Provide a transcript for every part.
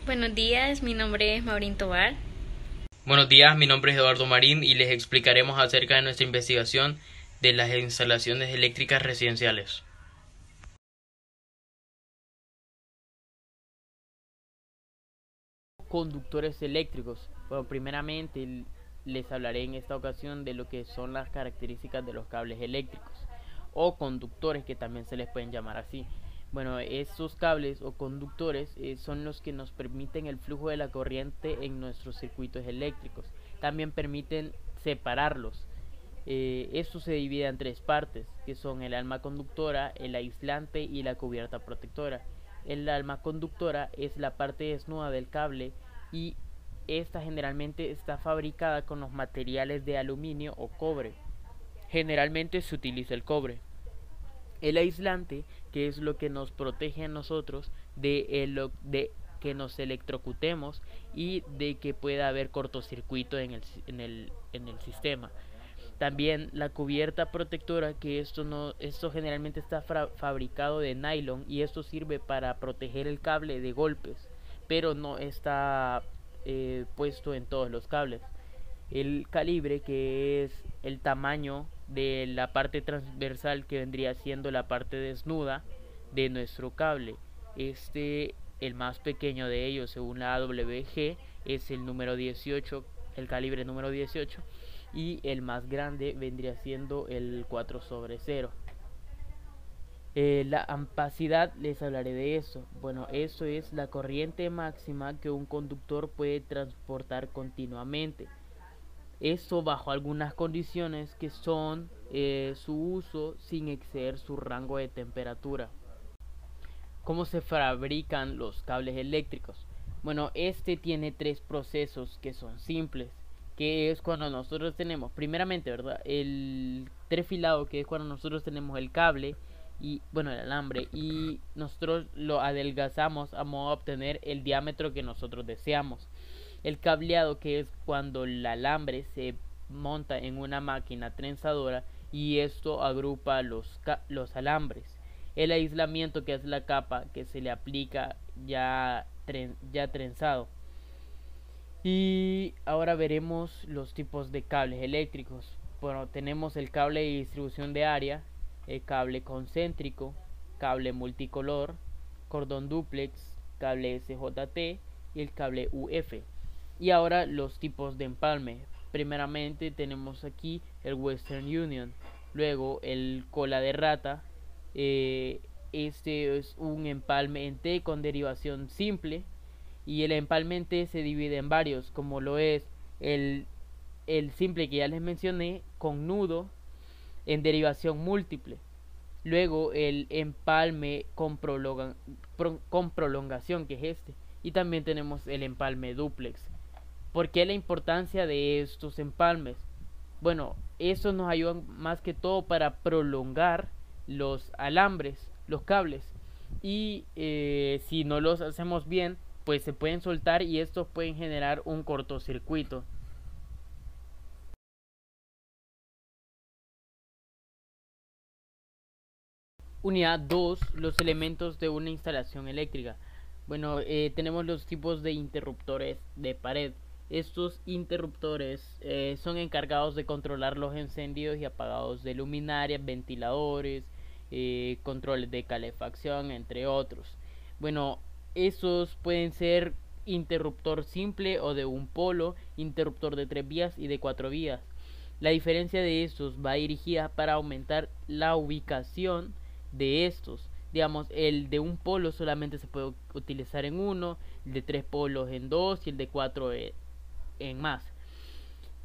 Buenos días, mi nombre es Maurín Tobar. Buenos días, mi nombre es Eduardo Marín y les explicaremos acerca de nuestra investigación de las instalaciones eléctricas residenciales. Conductores eléctricos. Bueno, primeramente les hablaré en esta ocasión de lo que son las características de los cables eléctricos o conductores, que también se les pueden llamar así. Bueno, estos cables o conductores son los que nos permiten el flujo de la corriente en nuestros circuitos eléctricos. También permiten separarlos. Esto se divide en tres partes, que son el alma conductora, el aislante y la cubierta protectora. El alma conductora es la parte desnuda del cable y esta generalmente está fabricada con los materiales de aluminio o cobre. Generalmente se utiliza el cobre. El aislante, que es lo que nos protege a nosotros de que nos electrocutemos y de que pueda haber cortocircuito en el sistema. También la cubierta protectora, que esto generalmente está fabricado de nylon y esto sirve para proteger el cable de golpes, pero no está puesto en todos los cables. El calibre, que es el tamaño de la parte transversal, que vendría siendo la parte desnuda de nuestro cable. El más pequeño de ellos, según la AWG, es el número 18, el calibre número 18, y el más grande vendría siendo el 4/0. La ampacidad, les hablaré de eso. Bueno, eso es la corriente máxima que un conductor puede transportar continuamente. Esto bajo algunas condiciones, que son su uso sin exceder su rango de temperatura. ¿Cómo se fabrican los cables eléctricos? Bueno, tiene tres procesos que son simples, que es cuando nosotros tenemos, primeramente, ¿verdad? El trefilado, que es cuando nosotros tenemos el cable y, bueno, el alambre, y nosotros lo adelgazamos a modo de obtener el diámetro que nosotros deseamos. El cableado, que es cuando el alambre se monta en una máquina trenzadora y esto agrupa los alambres. El aislamiento, que es la capa que se le aplica ya trenzado. Y ahora veremos los tipos de cables eléctricos. Bueno, tenemos el cable de distribución de área, el cable concéntrico, cable multicolor, cordón dúplex, cable SJT y el cable UF. Y ahora los tipos de empalme. Primeramente tenemos aquí el Western Union, luego el cola de rata. Este es un empalme en T con derivación simple, y el empalme en T se divide en varios, como lo es el, el simple, que ya les mencioné, con nudo en derivación múltiple. Luego el empalme con prolongación, que es este. Y también tenemos el empalme dúplex. ¿Por qué la importancia de estos empalmes? Bueno, estos nos ayudan más que todo para prolongar los alambres, los cables. Y si no los hacemos bien, pues se pueden soltar y estos pueden generar un cortocircuito. Unidad 2, los elementos de una instalación eléctrica. Bueno, tenemos los tipos de interruptores de pared. Estos interruptores son encargados de controlar los encendidos y apagados de luminarias, ventiladores, controles de calefacción, entre otros. Bueno, esos pueden ser interruptor simple o de un polo, interruptor de 3 vías y de 4 vías. La diferencia de estos va dirigida para aumentar la ubicación de estos. Digamos, el de un polo solamente se puede utilizar en uno, el de 3 polos en dos y el de 4 en más.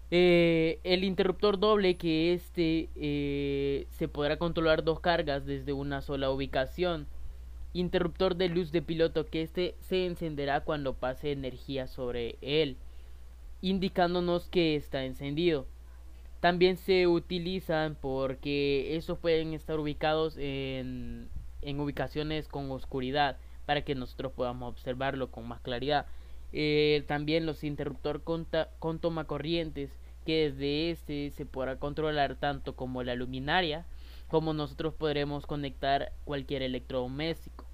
El interruptor doble, que se podrá controlar dos cargas desde una sola ubicación. Interruptor de luz de piloto, que se encenderá cuando pase energía sobre él, indicándonos que está encendido. También se utilizan porque estos pueden estar ubicados en ubicaciones con oscuridad, para que nosotros podamos observarlo con más claridad. También los interruptor con tomacorrientes, que desde se podrá controlar tanto como la luminaria, como nosotros podremos conectar cualquier electrodoméstico.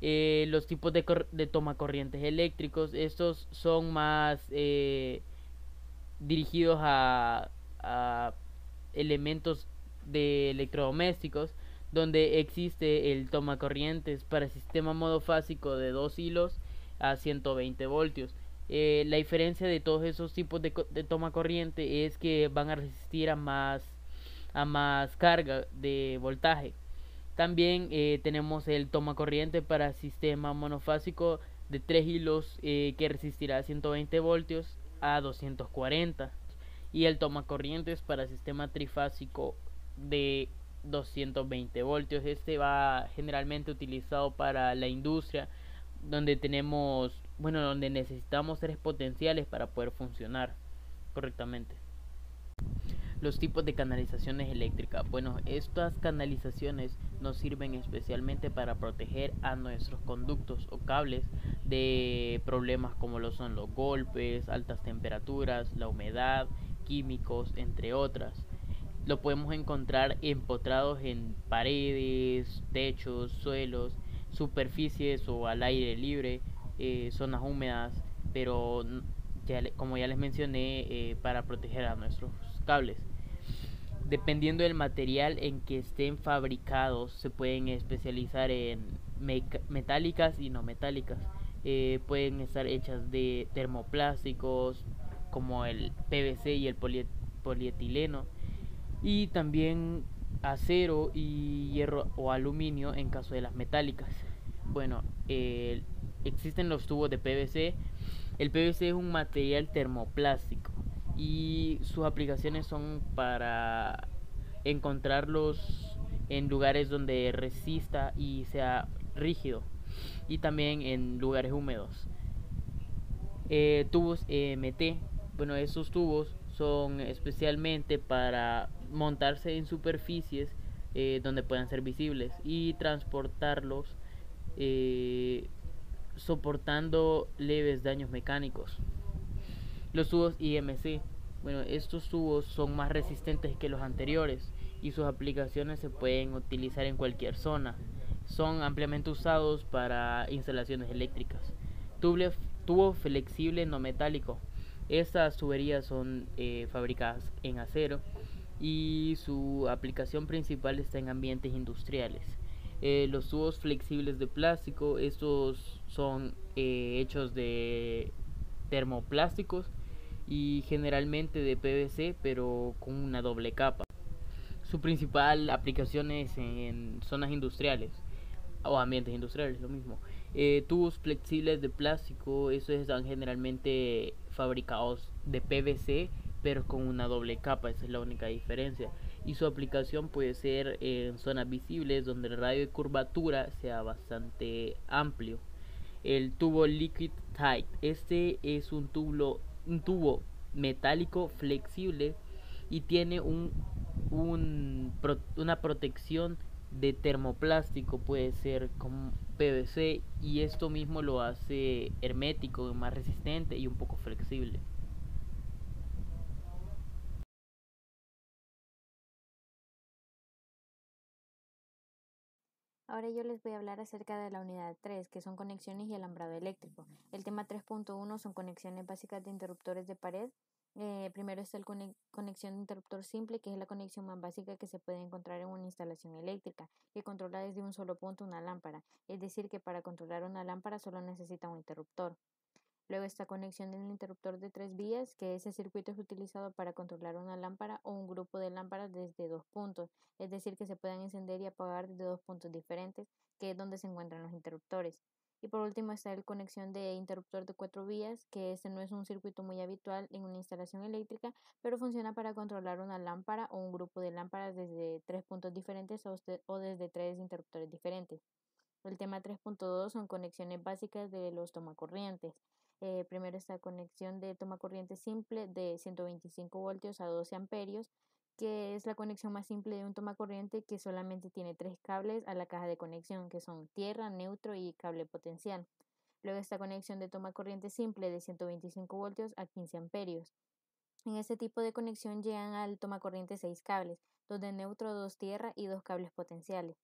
Los tipos de tomacorrientes eléctricos, estos son más dirigidos a elementos de electrodomésticos, donde existe el tomacorrientes para sistema monofásico de 2 hilos a 120 voltios. La diferencia de todos esos tipos de tomacorriente es que van a resistir a más carga de voltaje. También tenemos el tomacorriente para sistema monofásico de 3 hilos que resistirá 120 voltios a 240, y el tomacorrientes para sistema trifásico de 220 voltios. Este va generalmente utilizado para la industria, donde donde necesitamos 3 potenciales para poder funcionar correctamente. Los tipos de canalizaciones eléctricas. Bueno, estas canalizaciones nos sirven especialmente para proteger a nuestros conductos o cables de problemas como lo son los golpes, altas temperaturas, la humedad, químicos, entre otras. Lo podemos encontrar empotrados en paredes, techos, suelos, superficies o al aire libre, zonas húmedas, pero como ya les mencioné, para proteger a nuestros cables. Dependiendo del material en que estén fabricados, se pueden especializar en metálicas y no metálicas. Pueden estar hechas de termoplásticos como el PVC y el polietileno, y también acero y hierro o aluminio en caso de las metálicas. Bueno, existen los tubos de PVC. El PVC es un material termoplástico y sus aplicaciones son para encontrarlos en lugares donde resista y sea rígido, y también en lugares húmedos. Tubos EMT. Bueno, esos tubos son especialmente para montarse en superficies donde puedan ser visibles y transportarlos eh, soportando leves daños mecánicos. Los tubos IMC. Bueno, estos tubos son más resistentes que los anteriores y sus aplicaciones se pueden utilizar en cualquier zona. Son ampliamente usados para instalaciones eléctricas. Tubo flexible no metálico. Estas tuberías son fabricadas en acero y su aplicación principal está en ambientes industriales. Los tubos flexibles de plástico, estos son hechos de termoplásticos y generalmente de PVC, pero con una doble capa. Su principal aplicación es en zonas industriales o ambientes industriales, lo mismo. Tubos flexibles de plástico, esos están generalmente fabricados de PVC, pero con una doble capa, esa es la única diferencia. Y su aplicación puede ser en zonas visibles donde el radio de curvatura sea bastante amplio. El tubo Liquid Tight, este es un tubo metálico flexible y tiene una protección de termoplástico, puede ser como PVC, y esto mismo lo hace hermético, más resistente y un poco flexible. Ahora yo les voy a hablar acerca de la unidad 3, que son conexiones y alambrado eléctrico. El tema 3.1 son conexiones básicas de interruptores de pared. Primero está la conexión de interruptor simple, que es la conexión más básica que se puede encontrar en una instalación eléctrica, que controla desde un solo punto una lámpara. Es decir, que para controlar una lámpara solo necesita un interruptor. Luego está conexión del interruptor de 3 vías, que ese circuito es utilizado para controlar una lámpara o un grupo de lámparas desde 2 puntos, es decir, que se puedan encender y apagar desde 2 puntos diferentes, que es donde se encuentran los interruptores. Y por último está la conexión de interruptor de 4 vías, que este no es un circuito muy habitual en una instalación eléctrica, pero funciona para controlar una lámpara o un grupo de lámparas desde 3 puntos diferentes o desde 3 interruptores diferentes. El tema 3.2 son conexiones básicas de los tomacorrientes. Primero está conexión de tomacorriente simple de 125 voltios a 12 amperios, que es la conexión más simple de un tomacorriente, que solamente tiene 3 cables a la caja de conexión, que son tierra, neutro y cable potencial. Luego está conexión de tomacorriente simple de 125 voltios a 15 amperios. En este tipo de conexión llegan al tomacorriente 6 cables, 2 de neutro, 2 tierra y 2 cables potenciales.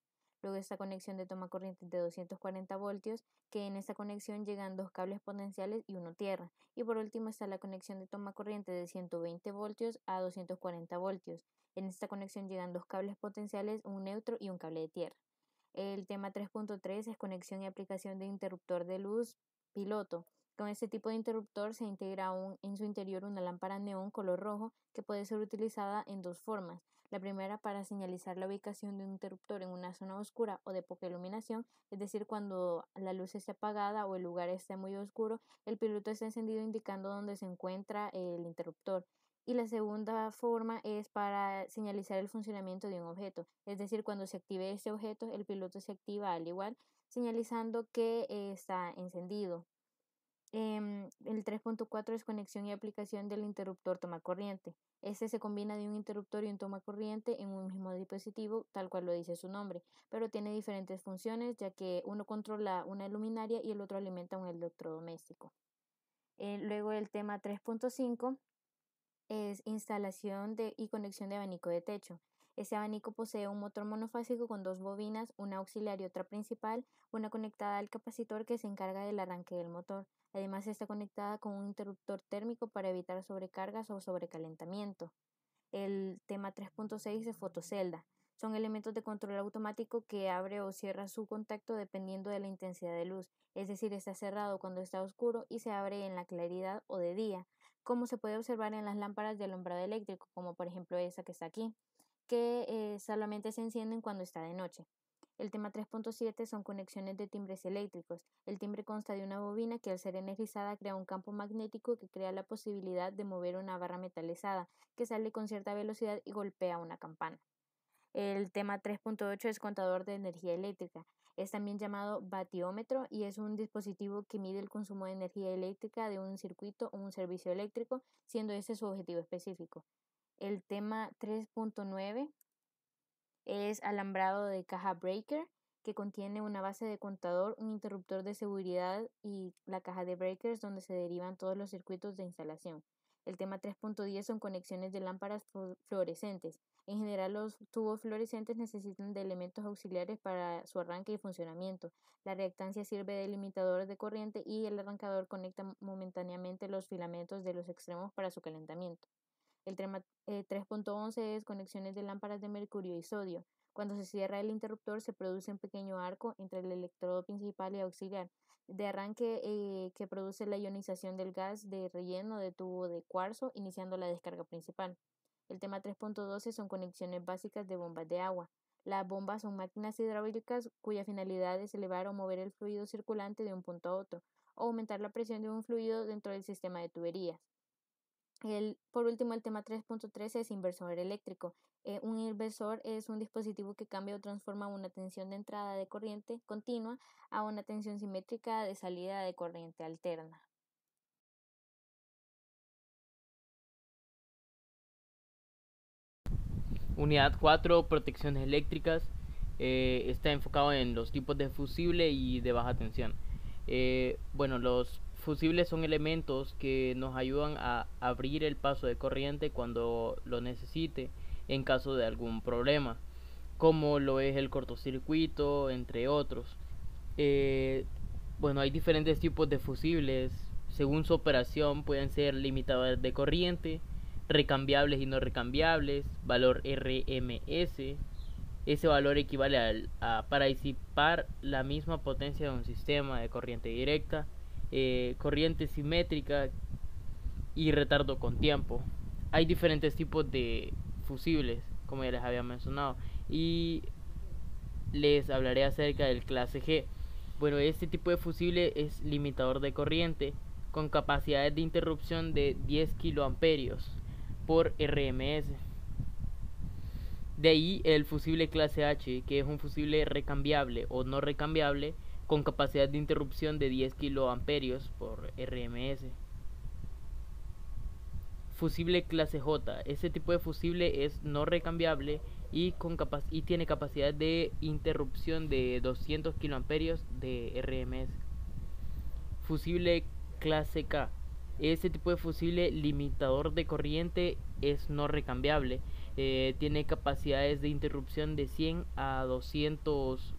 Luego esta conexión de toma corriente de 240 voltios, que en esta conexión llegan dos cables potenciales y uno tierra. Y por último está la conexión de toma corriente de 120 voltios a 240 voltios. En esta conexión llegan dos cables potenciales, un neutro y un cable de tierra. El tema 3.3 es conexión y aplicación de interruptor de luz piloto. Con este tipo de interruptor se integra en su interior una lámpara neón color rojo que puede ser utilizada en dos formas. La primera para señalizar la ubicación de un interruptor en una zona oscura o de poca iluminación, es decir, cuando la luz esté apagada o el lugar esté muy oscuro, el piloto está encendido indicando dónde se encuentra el interruptor. Y la segunda forma es para señalizar el funcionamiento de un objeto, es decir, cuando se active este objeto, el piloto se activa al igual, señalizando que está encendido. El 3.4 es conexión y aplicación del interruptor toma corriente. Este se combina de un interruptor y un toma corriente en un mismo dispositivo, tal cual lo dice su nombre, pero tiene diferentes funciones, ya que uno controla una luminaria y el otro alimenta un electrodoméstico. Luego el tema 3.5 es instalación y conexión de abanico de techo. Este abanico posee un motor monofásico con dos bobinas, una auxiliar y otra principal, una conectada al capacitor que se encarga del arranque del motor. Además está conectada con un interruptor térmico para evitar sobrecargas o sobrecalentamiento. El tema 3.6 es fotocelda. Son elementos de control automático que abre o cierra su contacto dependiendo de la intensidad de luz, es decir, está cerrado cuando está oscuro y se abre en la claridad o de día, como se puede observar en las lámparas de alumbrado eléctrico, como por ejemplo esa que está aquí, que solamente se encienden cuando está de noche. El tema 3.7 son conexiones de timbres eléctricos. El timbre consta de una bobina que al ser energizada crea un campo magnético que crea la posibilidad de mover una barra metalizada que sale con cierta velocidad y golpea una campana. El tema 3.8 es contador de energía eléctrica. Es también llamado batiómetro y es un dispositivo que mide el consumo de energía eléctrica de un circuito o un servicio eléctrico, siendo ese su objetivo específico. El tema 3.9 es alambrado de caja breaker, que contiene una base de contador, un interruptor de seguridad y la caja de breakers donde se derivan todos los circuitos de instalación. El tema 3.10 son conexiones de lámparas fluorescentes. En general, los tubos fluorescentes necesitan de elementos auxiliares para su arranque y funcionamiento. La reactancia sirve de limitador de corriente y el arrancador conecta momentáneamente los filamentos de los extremos para su calentamiento. El tema 3.11 es conexiones de lámparas de mercurio y sodio. Cuando se cierra el interruptor se produce un pequeño arco entre el electrodo principal y auxiliar de arranque que produce la ionización del gas de relleno de tubo de cuarzo iniciando la descarga principal. El tema 3.12 son conexiones básicas de bombas de agua. Las bombas son máquinas hidráulicas cuya finalidad es elevar o mover el fluido circulante de un punto a otro o aumentar la presión de un fluido dentro del sistema de tuberías. Por último, el tema 3.13 es inversor eléctrico. Un inversor es un dispositivo que cambia o transforma una tensión de entrada de corriente continua a una tensión simétrica de salida de corriente alterna. Unidad 4, protecciones eléctricas. Está enfocado en los tipos de fusible y de baja tensión. Bueno, los fusibles son elementos que nos ayudan a abrir el paso de corriente cuando lo necesite en caso de algún problema, como lo es el cortocircuito, entre otros. Bueno, hay diferentes tipos de fusibles. Según su operación pueden ser limitadores de corriente, recambiables y no recambiables, valor RMS. Ese valor equivale para disipar la misma potencia de un sistema de corriente directa, corriente simétrica y retardo con tiempo. Hay diferentes tipos de fusibles, como ya les había mencionado, y les hablaré acerca del clase G. Bueno, este tipo de fusible es limitador de corriente con capacidades de interrupción de 10 kiloamperios por RMS. De ahí el fusible clase H, que es un fusible recambiable o no recambiable con capacidad de interrupción de 10 kiloamperios por RMS. Fusible clase J, este tipo de fusible es no recambiable y tiene capacidad de interrupción de 200 kiloamperios de RMS. Fusible clase K, este tipo de fusible limitador de corriente es no recambiable Tiene capacidades de interrupción de 100 a 200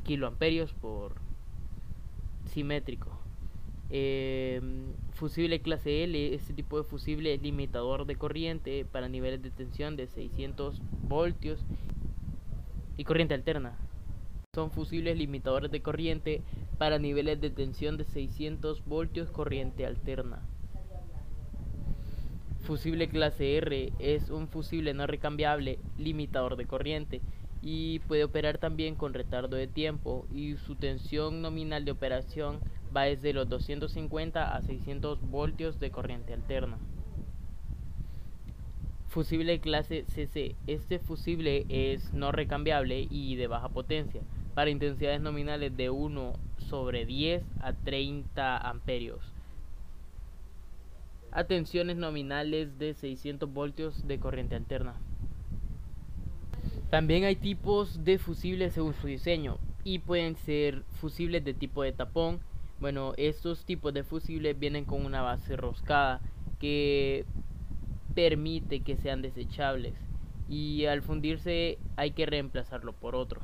kiloamperios por simétrico. Fusible clase L, este tipo de fusible es limitador de corriente para niveles de tensión de 600 voltios y corriente alterna. Son fusibles limitadores de corriente para niveles de tensión de 600 voltios corriente alterna. Fusible clase R es un fusible no recambiable limitador de corriente y puede operar también con retardo de tiempo, y su tensión nominal de operación va desde los 250 a 600 voltios de corriente alterna. Fusible clase CC. Este fusible es no recambiable y de baja potencia, para intensidades nominales de 1/10 a 30 amperios, a tensiones nominales de 600 voltios de corriente alterna. También hay tipos de fusibles según su diseño, y pueden ser fusibles de tipo de tapón. Bueno, estos tipos de fusibles vienen con una base roscada que permite que sean desechables, y al fundirse hay que reemplazarlo por otro.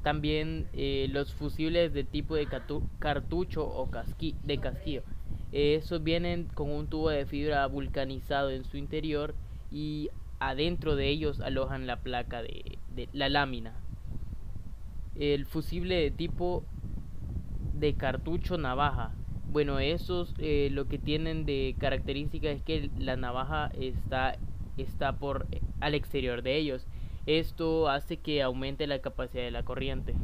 También los fusibles de tipo de cartucho o de casquillo. Esos vienen con un tubo de fibra vulcanizado en su interior, y adentro de ellos alojan la placa de la lámina. El fusible de tipo de cartucho navaja. Bueno, esos lo que tienen de característica es que la navaja está al exterior de ellos. Esto hace que aumente la capacidad de la corriente.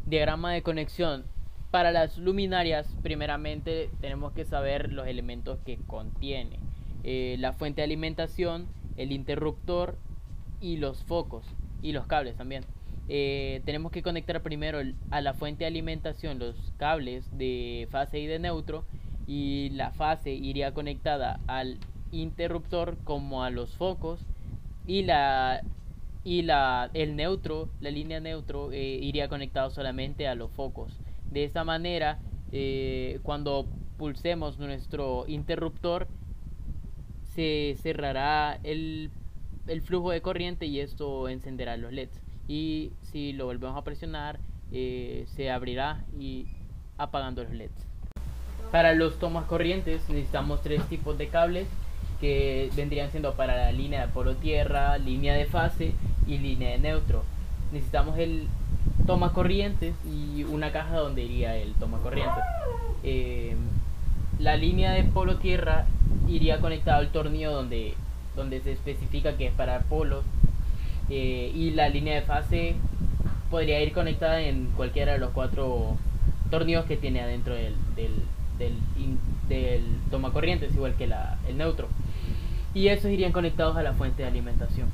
Diagrama de conexión. Para las luminarias, primeramente tenemos que saber los elementos que contiene: la fuente de alimentación, el interruptor y los focos y los cables también. Tenemos que conectar primero a la fuente de alimentación los cables de fase y de neutro, y la fase iría conectada al interruptor como a los focos, y la línea neutro iría conectado solamente a los focos. De esta manera, cuando pulsemos nuestro interruptor, se cerrará el flujo de corriente y esto encenderá los LEDs. Y si lo volvemos a presionar, se abrirá y apagando los LEDs. Para los tomas corrientes necesitamos tres tipos de cables, que vendrían siendo para la línea de polo tierra, línea de fase y línea de neutro. Necesitamos el toma corrientes y una caja donde iría el toma corriente. La línea de polo tierra iría conectada al tornillo donde se especifica que es para polos, y la línea de fase podría ir conectada en cualquiera de los 4 tornillos que tiene adentro del toma corrientes, igual que el neutro, y esos irían conectados a la fuente de alimentación.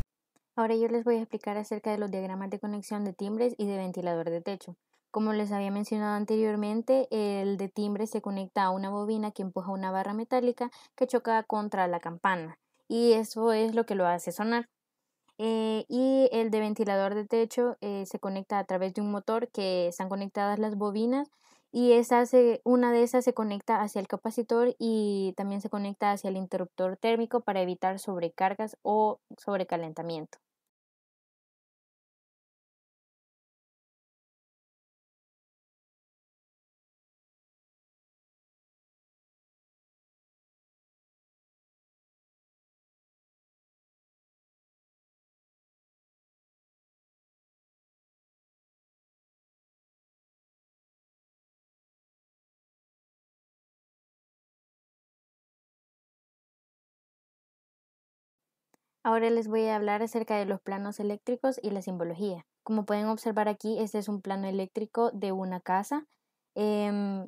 Ahora yo les voy a explicar acerca de los diagramas de conexión de timbres y de ventilador de techo. Como les había mencionado anteriormente, el de timbre se conecta a una bobina que empuja una barra metálica que choca contra la campana, y eso es lo que lo hace sonar. Y el de ventilador de techo se conecta a través de un motor que están conectadas las bobinas, y una de esas se conecta hacia el capacitor y también se conecta hacia el interruptor térmico para evitar sobrecargas o sobrecalentamiento. Ahora les voy a hablar acerca de los planos eléctricos y la simbología. Como pueden observar aquí, este es un plano eléctrico de una casa. Em,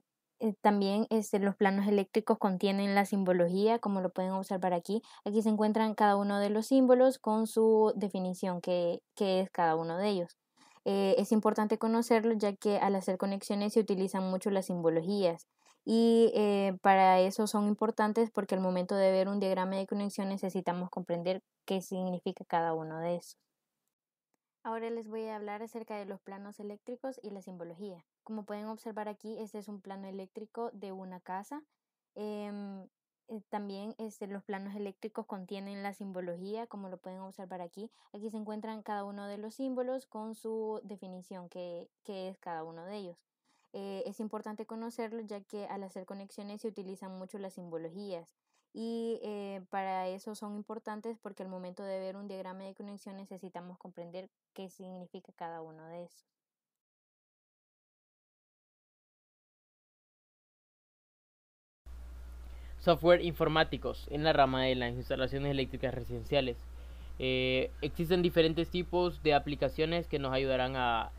También los planos eléctricos contienen la simbología, como lo pueden observar aquí. Aquí se encuentran cada uno de los símbolos con su definición, que es cada uno de ellos. Es importante conocerlo, ya que al hacer conexiones se utilizan mucho las simbologías, y para eso son importantes, porque al momento de ver un diagrama de conexión necesitamos comprender qué significa cada uno de esos. Ahora les voy a hablar acerca de los planos eléctricos y la simbología. Como pueden observar aquí, este es un plano eléctrico de una casa. Em, También los planos eléctricos contienen la simbología, como lo pueden observar aquí. Aquí se encuentran cada uno de los símbolos con su definición, que es cada uno de ellos. Es importante conocerlo ya que al hacer conexiones se utilizan mucho las simbologías y para eso son importantes porque al momento de ver un diagrama de conexión necesitamos comprender qué significa cada uno de esos. Software informáticos en la rama de las instalaciones eléctricas residenciales. Existen diferentes tipos de aplicaciones que nos ayudarán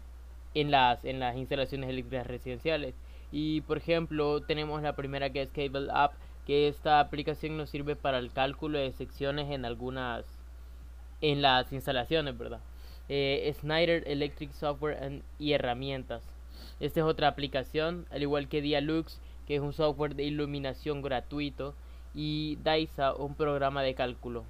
en las instalaciones eléctricas residenciales. Y por ejemplo, tenemos la primera que es Cable App, que esta aplicación nos sirve para el cálculo de secciones en las instalaciones, ¿verdad? Schneider Electric Software y herramientas. Esta es otra aplicación, al igual que Dialux, que es un software de iluminación gratuito, y Daisa, un programa de cálculo.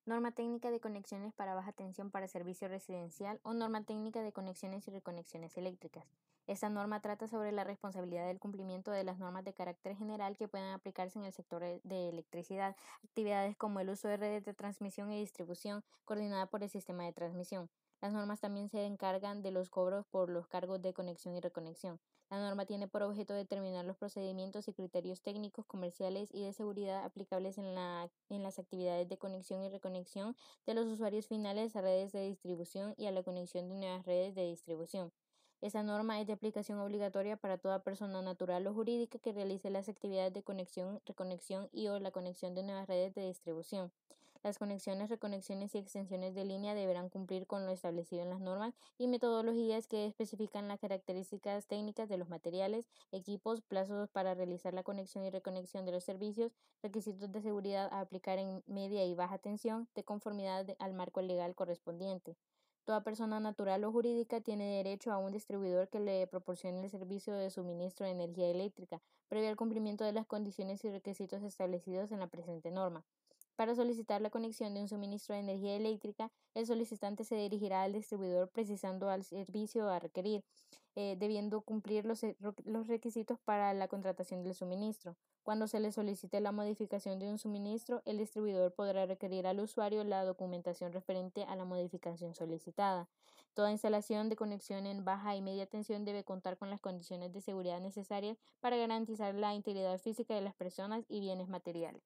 Norma técnica de conexiones para baja tensión para servicio residencial o norma técnica de conexiones y reconexiones eléctricas. Esta norma trata sobre la responsabilidad del cumplimiento de las normas de carácter general que puedan aplicarse en el sector de electricidad, actividades como el uso de redes de transmisión y distribución coordinada por el sistema de transmisión. Las normas también se encargan de los cobros por los cargos de conexión y reconexión. La norma tiene por objeto determinar los procedimientos y criterios técnicos, comerciales y de seguridad aplicables en las actividades de conexión y reconexión de los usuarios finales a redes de distribución y a la conexión de nuevas redes de distribución. Esa norma es de aplicación obligatoria para toda persona natural o jurídica que realice las actividades de conexión, reconexión y o la conexión de nuevas redes de distribución. Las conexiones, reconexiones y extensiones de línea deberán cumplir con lo establecido en las normas y metodologías que especifican las características técnicas de los materiales, equipos, plazos para realizar la conexión y reconexión de los servicios, requisitos de seguridad a aplicar en media y baja tensión, de conformidad al marco legal correspondiente. Toda persona natural o jurídica tiene derecho a un distribuidor que le proporcione el servicio de suministro de energía eléctrica, previo al cumplimiento de las condiciones y requisitos establecidos en la presente norma. Para solicitar la conexión de un suministro de energía eléctrica, el solicitante se dirigirá al distribuidor precisando al servicio a requerir, debiendo cumplir los requisitos para la contratación del suministro. Cuando se le solicite la modificación de un suministro, el distribuidor podrá requerir al usuario la documentación referente a la modificación solicitada. Toda instalación de conexión en baja y media tensión debe contar con las condiciones de seguridad necesarias para garantizar la integridad física de las personas y bienes materiales.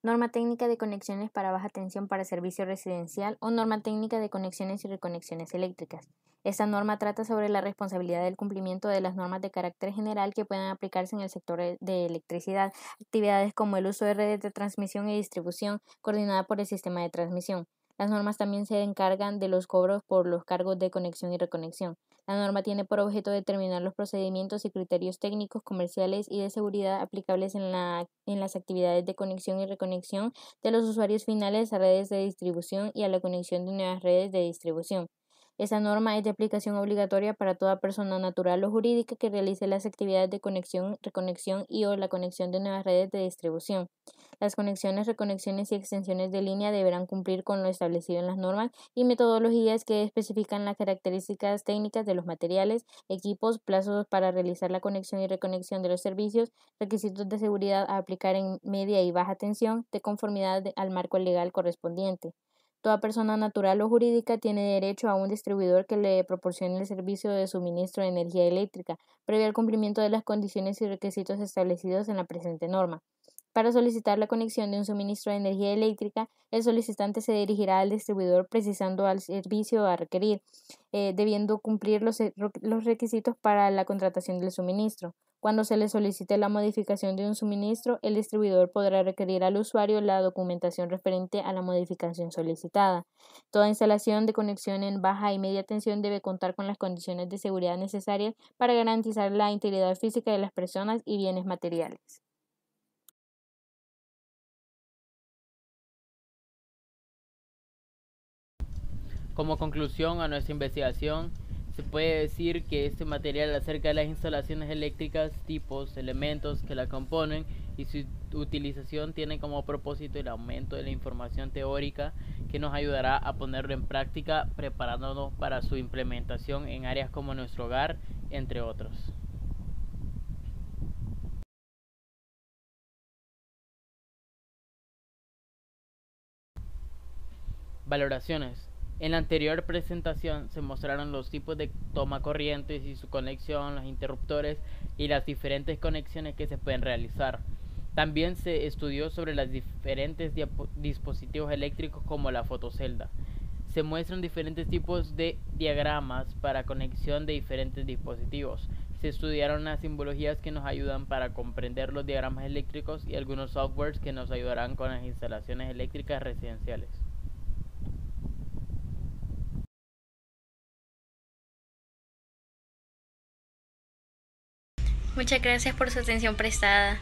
Norma técnica de conexiones para baja tensión para servicio residencial o norma técnica de conexiones y reconexiones eléctricas. Esta norma trata sobre la responsabilidad del cumplimiento de las normas de carácter general que puedan aplicarse en el sector de electricidad, actividades como el uso de redes de transmisión y distribución coordinada por el sistema de transmisión. Las normas también se encargan de los cobros por los cargos de conexión y reconexión. La norma tiene por objeto determinar los procedimientos y criterios técnicos, comerciales y de seguridad aplicables en las actividades de conexión y reconexión de los usuarios finales a redes de distribución y a la conexión de nuevas redes de distribución. Esa norma es de aplicación obligatoria para toda persona natural o jurídica que realice las actividades de conexión, reconexión y o la conexión de nuevas redes de distribución. Las conexiones, reconexiones y extensiones de línea deberán cumplir con lo establecido en las normas y metodologías que especifican las características técnicas de los materiales, equipos, plazos para realizar la conexión y reconexión de los servicios, requisitos de seguridad a aplicar en media y baja tensión, de conformidad al marco legal correspondiente. Toda persona natural o jurídica tiene derecho a un distribuidor que le proporcione el servicio de suministro de energía eléctrica, previo al cumplimiento de las condiciones y requisitos establecidos en la presente norma. Para solicitar la conexión de un suministro de energía eléctrica, el solicitante se dirigirá al distribuidor precisando al servicio a requerir, debiendo cumplir los requisitos para la contratación del suministro. Cuando se le solicite la modificación de un suministro, el distribuidor podrá requerir al usuario la documentación referente a la modificación solicitada. Toda instalación de conexión en baja y media tensión debe contar con las condiciones de seguridad necesarias para garantizar la integridad física de las personas y bienes materiales. Como conclusión a nuestra investigación, Se puede decir que este material acerca de las instalaciones eléctricas, tipos, elementos que la componen y su utilización tiene como propósito el aumento de la información teórica que nos ayudará a ponerlo en práctica preparándonos para su implementación en áreas como nuestro hogar, entre otros. Valoraciones. En la anterior presentación se mostraron los tipos de toma corrientes y su conexión, los interruptores y las diferentes conexiones que se pueden realizar. También se estudió sobre los diferentes dispositivos eléctricos como la fotocelda. Se muestran diferentes tipos de diagramas para conexión de diferentes dispositivos. Se estudiaron las simbologías que nos ayudan para comprender los diagramas eléctricos y algunos softwares que nos ayudarán con las instalaciones eléctricas residenciales. Muchas gracias por su atención prestada.